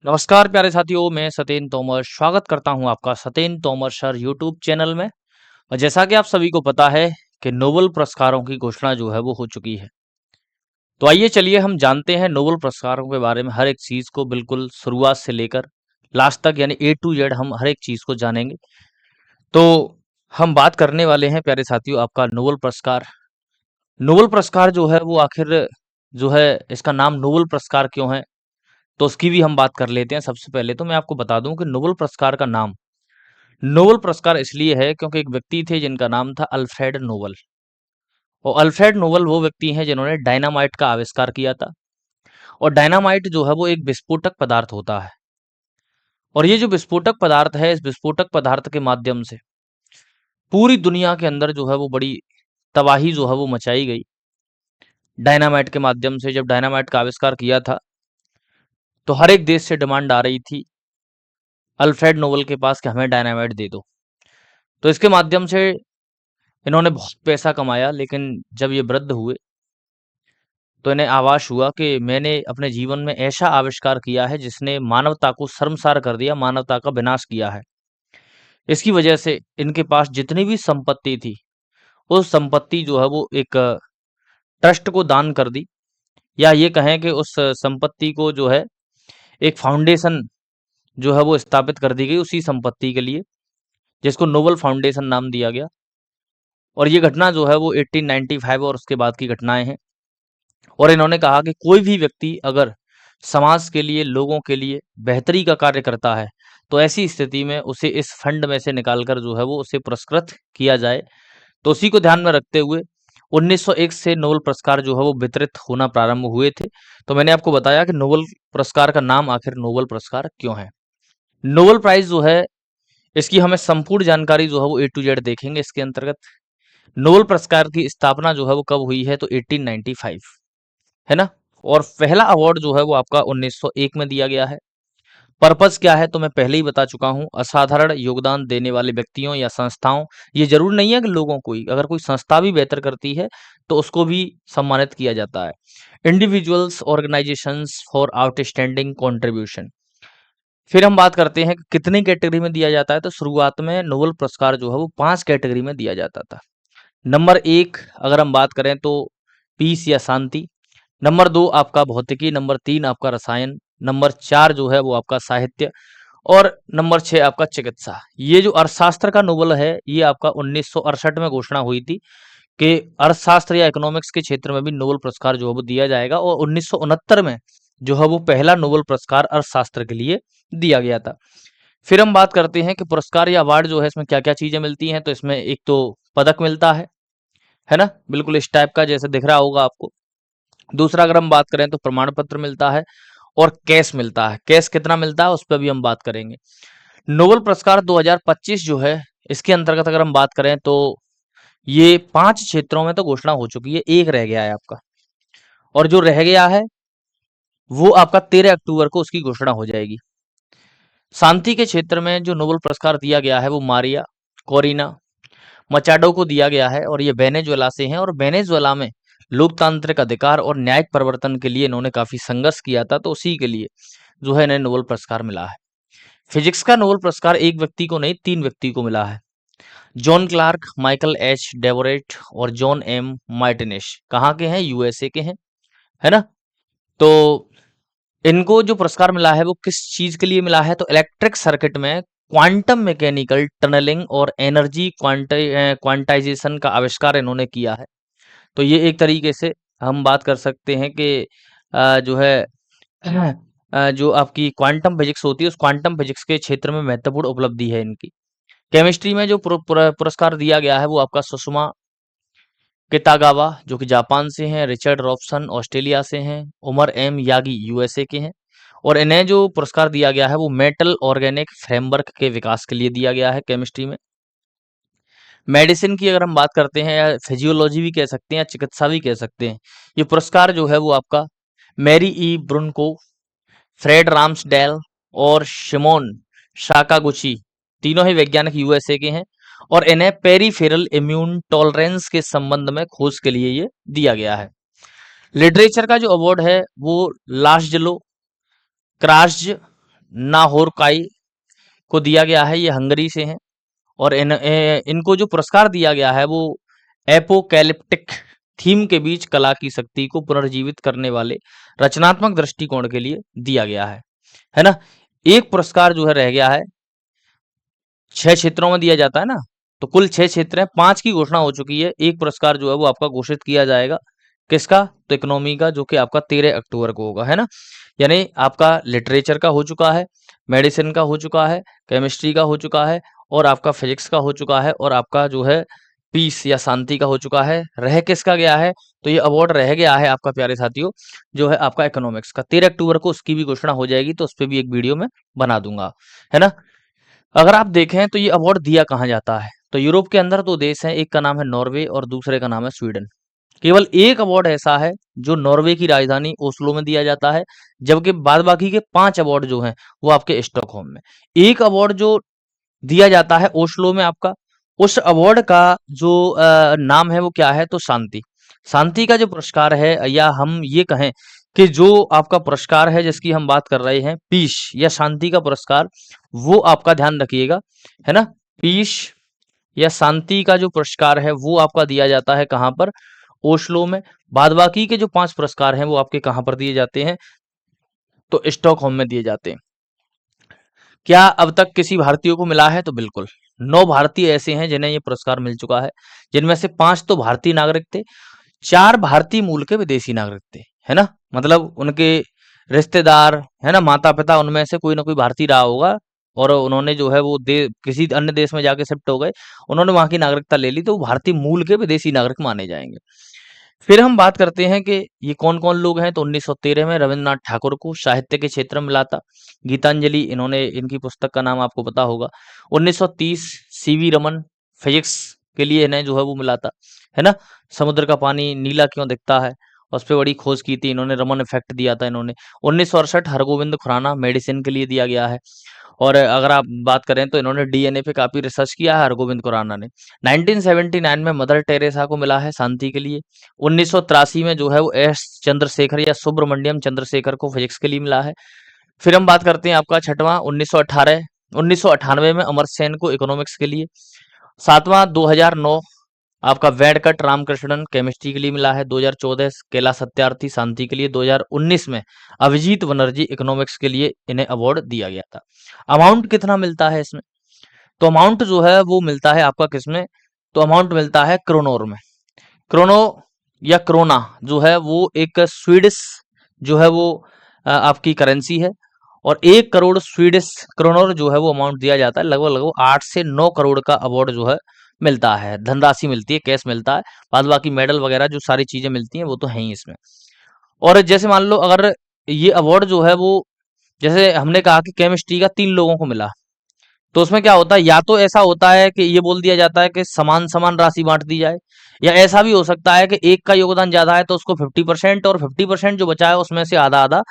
नमस्कार प्यारे साथियों, मैं सतेन तोमर स्वागत करता हूं आपका सतेन तोमर सर यूट्यूब चैनल में। और जैसा कि आप सभी को पता है कि नोबेल पुरस्कारों की घोषणा जो है वो हो चुकी है। तो आइए चलिए हम जानते हैं नोबेल पुरस्कारों के बारे में, हर एक चीज़ को बिल्कुल शुरुआत से लेकर लास्ट तक, यानी ए टू जेड हम हर एक चीज़ को जानेंगे। तो हम बात करने वाले हैं प्यारे साथियों आपका नोबेल पुरस्कार। नोबेल पुरस्कार जो है वो आखिर जो है, इसका नाम नोबेल पुरस्कार क्यों है, तो उसकी भी हम बात कर लेते हैं। सबसे पहले तो मैं आपको बता दूं कि नोबेल पुरस्कार का नाम नोबेल पुरस्कार इसलिए है क्योंकि एक व्यक्ति थे जिनका नाम था अल्फ्रेड नोबल। और अल्फ्रेड नोबल वो व्यक्ति हैं जिन्होंने डायनामाइट का आविष्कार किया था। और डायनामाइट जो है वो एक विस्फोटक पदार्थ होता है। और ये जो विस्फोटक पदार्थ है, इस विस्फोटक पदार्थ के माध्यम से पूरी दुनिया के अंदर जो है वो बड़ी तबाही जो है वो मचाई गई। डायनामाइट के माध्यम से जब डायनामाइट का आविष्कार किया था, तो हर एक देश से डिमांड आ रही थी अल्फ्रेड नोबल के पास कि हमें डायनामाइट दे दो। तो इसके माध्यम से इन्होंने बहुत पैसा कमाया, लेकिन जब ये वृद्ध हुए तो इन्हें आभास हुआ कि मैंने अपने जीवन में ऐसा आविष्कार किया है जिसने मानवता को शर्मसार कर दिया, मानवता का विनाश किया है। इसकी वजह से इनके पास जितनी भी संपत्ति थी, उस संपत्ति जो है वो एक ट्रस्ट को दान कर दी, या ये कहें कि उस संपत्ति को जो है एक फाउंडेशन जो है वो स्थापित कर दी गई उसी संपत्ति के लिए, जिसको नोबल फाउंडेशन नाम दिया गया। और ये घटना जो है वो 1895 और उसके बाद की घटनाएं हैं। और इन्होंने कहा कि कोई भी व्यक्ति अगर समाज के लिए, लोगों के लिए बेहतरी का कार्य करता है, तो ऐसी स्थिति में उसे इस फंड में से निकालकर जो है वो उसे पुरस्कृत किया जाए। तो उसी को ध्यान में रखते हुए 1901 से नोबेल पुरस्कार जो है वो वितरित होना प्रारंभ हुए थे। तो मैंने आपको बताया कि नोबेल पुरस्कार का नाम आखिर नोबेल पुरस्कार क्यों है। नोबेल प्राइज जो है, इसकी हमें संपूर्ण जानकारी जो है वो ए टू जेड देखेंगे इसके अंतर्गत। नोबेल पुरस्कार की स्थापना जो है वो कब हुई है, तो 1895, है ना। और पहला अवार्ड जो है वो आपका 1901 में दिया गया है। पर्पस क्या है तो मैं पहले ही बता चुका हूँ, असाधारण योगदान देने वाले व्यक्तियों या संस्थाओं, ये जरूर नहीं है कि लोगों को ही, अगर कोई संस्था भी बेहतर करती है तो उसको भी सम्मानित किया जाता है। Individuals organisations for outstanding contribution. फिर हम बात करते हैं कि कितनी कैटेगरी में दिया जाता है, तो शुरुआत में नोबेल पुरस्कार जो है वो 5 कैटेगरी में दिया जाता था। नंबर 1 अगर हम बात करें तो पीस या शांति। नंबर 2 आपका भौतिकी, नंबर 3 आपका रसायन, नंबर 4 जो है वो आपका साहित्य, और नंबर 6 आपका चिकित्सा। ये जो अर्थशास्त्र का नोबेल है, ये आपका 1968 में घोषणा हुई थी कि अर्थशास्त्र या इकोनॉमिक्स के क्षेत्र में भी नोबेल पुरस्कार जो है वो दिया जाएगा। और 1969 में जो है वो पहला नोबेल पुरस्कार अर्थशास्त्र के लिए दिया गया था। फिर हम बात करते हैं कि पुरस्कार या अवार्ड जो है इसमें क्या क्या चीजें मिलती हैं। तो इसमें एक तो पदक मिलता है ना, बिल्कुल इस टाइप का जैसे दिख रहा होगा आपको। दूसरा अगर हम बात करें तो प्रमाण पत्र मिलता है, और कैश मिलता है। कैश कितना मिलता है उस पर भी हम बात करेंगे। नोबेल पुरस्कार 2025 जो है, इसके अंतर्गत अगर हम बात करें तो ये 5 क्षेत्रों में तो घोषणा हो चुकी है, एक रह गया है आपका। और जो रह गया है वो आपका 13 अक्टूबर को उसकी घोषणा हो जाएगी। शांति के क्षेत्र में जो नोबेल पुरस्कार दिया गया है वो मारिया कोरिना मचाडो को दिया गया है, और ये वेनेजुएला से हैं। और वेनेजुएला में लोकतांत्रिक अधिकार और न्यायिक परिवर्तन के लिए इन्होंने काफी संघर्ष किया था, तो उसी के लिए जो है इन्हें नोबेल पुरस्कार मिला है। फिजिक्स का नोबेल पुरस्कार एक व्यक्ति को नहीं, 3 व्यक्ति को मिला है। जॉन क्लार्क, माइकल एच डेवोरेट और जॉन एम मार्टिनेश। कहाँ के हैं, यूएसए के हैं, है ना। तो इनको जो पुरस्कार मिला है वो किस चीज के लिए मिला है, तो इलेक्ट्रिक सर्किट में क्वांटम मैकेनिकल टनलिंग और एनर्जी क्वांटाइजेशन का आविष्कार इन्होंने किया है। तो ये एक तरीके से हम बात कर सकते हैं कि जो है जो आपकी क्वांटम फिजिक्स होती है, उस क्वांटम फिजिक्स के क्षेत्र में महत्वपूर्ण उपलब्धि है इनकी। केमिस्ट्री में जो पुरस्कार दिया गया है वो आपका सुषमा कितागावा जो कि जापान से हैं, रिचर्ड रॉबसन ऑस्ट्रेलिया से हैं, उमर एम यागी यूएसए के हैं। और इन्हें जो पुरस्कार दिया गया है वो मेटल ऑर्गेनिक फ्रेमवर्क के विकास के लिए दिया गया है केमिस्ट्री में। मेडिसिन की अगर हम बात करते हैं, या फिजियोलॉजी भी कह सकते हैं या चिकित्सा भी कह सकते हैं, ये पुरस्कार जो है वो आपका मैरी ई ब्रुनको, फ्रेड राम्सडेल और शिमोन शाकागुची, तीनों ही वैज्ञानिक यूएसए के हैं। और इन्हें पेरीफेरल इम्यून टॉलरेंस के संबंध में खोज के लिए ये दिया गया है। लिटरेचर का जो अवार्ड है वो लास्जलो क्रास्ज नाहोरकाई को दिया गया है, ये हंगरी से हैं। और इनको जो पुरस्कार दिया गया है वो एपोकैलिप्टिक थीम के बीच कला की शक्ति को पुनर्जीवित करने वाले रचनात्मक दृष्टिकोण के लिए दिया गया है ना। एक पुरस्कार जो है रह गया है, 6 क्षेत्रों में दिया जाता है ना, तो कुल 6 क्षेत्र हैं, 5 की घोषणा हो चुकी है, एक पुरस्कार जो है वो आपका घोषित किया जाएगा। किसका? तो इकोनॉमी का, जो कि आपका 13 अक्टूबर को होगा, है ना। यानी आपका लिटरेचर का हो चुका है, मेडिसिन का हो चुका है, केमिस्ट्री का हो चुका है, और आपका फिजिक्स का हो चुका है, और आपका जो है पीस या शांति का हो चुका है। रह किसका गया है? तो ये अवार्ड रह गया है आपका प्यारे साथियों, जो है आपका इकोनॉमिक्स का। 13 अक्टूबर को उसकी भी घोषणा हो जाएगी, तो उस पर भी एक वीडियो में बना दूंगा, है ना। अगर आप देखें तो ये अवार्ड दिया कहाँ जाता है, तो यूरोप के अंदर 2 देश हैं, एक का नाम है नॉर्वे और दूसरे का नाम है स्वीडन। केवल एक अवार्ड ऐसा है जो नॉर्वे की राजधानी ओस्लो में दिया जाता है, जबकि बाद बाकी के 5 अवार्ड जो हैं वो आपके स्टॉकहोम में। एक अवार्ड जो दिया जाता है ओस्लो में आपका, उस अवार्ड का जो नाम है वो क्या है? तो शांति। शांति का जो पुरस्कार है, या हम ये कहें कि जो आपका पुरस्कार है जिसकी हम बात कर रहे हैं, पीस या शांति का पुरस्कार, वो आपका ध्यान रखिएगा, है ना। पीस या शांति का जो पुरस्कार है वो आपका दिया जाता है कहाँ पर? ओस्लो में। बाद बाकी के जो 5 पुरस्कार हैं वो आपके कहाँ पर दिए जाते हैं? तो स्टॉकहोम में दिए जाते हैं। क्या अब तक किसी भारतीय को मिला है? तो बिल्कुल 9 भारतीय ऐसे हैं जिन्हें ये पुरस्कार मिल चुका है, जिनमें से 5 तो भारतीय नागरिक थे, 4 भारतीय मूल के विदेशी नागरिक थे, है ना। मतलब उनके रिश्तेदार, है ना, माता पिता, उनमें से कोई ना कोई भारतीय रहा होगा, और उन्होंने जो है वो किसी अन्य देश में जाके शिफ्ट हो गए, उन्होंने वहां की नागरिकता ले ली, तो वो भारतीय मूल के विदेशी नागरिक माने जाएंगे। फिर हम बात करते हैं कि ये कौन-कौन लोग हैं, तो 1913 में रविंद्रनाथ ठाकुर को साहित्य के क्षेत्र में मिला था। गीतांजलि, इन्होंने, इनकी पुस्तक का नाम आपको पता होगा। 1930 सीवी रमन, फिजिक्स के लिए इन्हें जो है वो मिला था, है ना। समुद्र का पानी नीला क्यों दिखता है, उस पे बड़ी खोज की थी इन्होंने, रमन इफेक्ट दिया था इन्होंने। 1968 हरगोविंद खुराना, मेडिसिन के लिए दिया गया है। और अगर आप बात करें तो इन्होंने डीएनए पे काफी रिसर्च किया है हरगोविंद खुराना ने। 1979 में मदर टेरेसा को मिला है शांति के लिए। 1983 में जो है वो एस चंद्रशेखर या सुब्रमण्यम चंद्रशेखर को फिजिक्स के लिए मिला है। फिर हम बात करते हैं आपका छठवां, 1998 में अमर्त्य सेन को इकोनॉमिक्स के लिए। सातवां 2009 आपका वेंकट रामकृष्णन केमिस्ट्री के लिए मिला है। 2014 कैलाश सत्यार्थी शांति के लिए। 2019 में अभिजीत बनर्जी इकोनॉमिक्स के लिए इन्हें अवार्ड दिया गया था। अमाउंट कितना मिलता है इसमें? तो अमाउंट जो है वो मिलता है आपका किसमें? तो अमाउंट मिलता है क्रोनोर में। क्रोनो या क्रोना जो है वो एक स्वीडिश जो है वो आपकी करेंसी है, और 1 करोड़ स्वीडिश क्रोनर जो है वो अमाउंट दिया जाता है। लगभग लगभग 8 से 9 करोड़ का अवार्ड जो है मिलता है, धनराशि मिलती है, कैश मिलता है। बाद बाकी मेडल वगैरह जो सारी चीजें मिलती हैं वो तो है ही इसमें। और जैसे मान लो अगर ये अवार्ड जो है वो, जैसे हमने कहा कि केमिस्ट्री का 3 लोगों को मिला, तो उसमें क्या होता है, या तो ऐसा होता है कि ये बोल दिया जाता है कि समान समान राशि बांट दी जाए, या ऐसा भी हो सकता है कि एक का योगदान ज्यादा है तो उसको 50%, और 50% जो बचा है उसमें से आधा आधा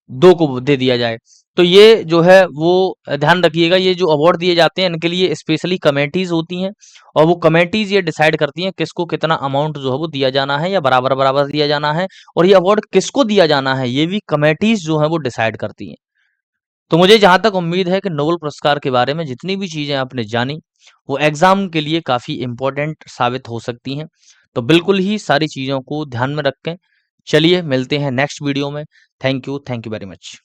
2 को दे दिया जाए। तो ये जो है वो ध्यान रखिएगा, ये जो अवार्ड दिए जाते हैं इनके लिए स्पेशली कमेटीज होती हैं, और वो कमेटीज ये डिसाइड करती हैं किसको कितना अमाउंट जो है वो दिया जाना है, या बराबर बराबर दिया जाना है, और ये अवार्ड किसको दिया जाना है ये भी कमेटीज जो है वो डिसाइड करती हैं। तो मुझे जहां तक उम्मीद है कि नोबेल पुरस्कार के बारे में जितनी भी चीजें आपने जानी वो एग्जाम के लिए काफी इंपॉर्टेंट साबित हो सकती हैं। तो बिल्कुल ही सारी चीजों को ध्यान में रखें। चलिए मिलते हैं नेक्स्ट वीडियो में। Thank you very much.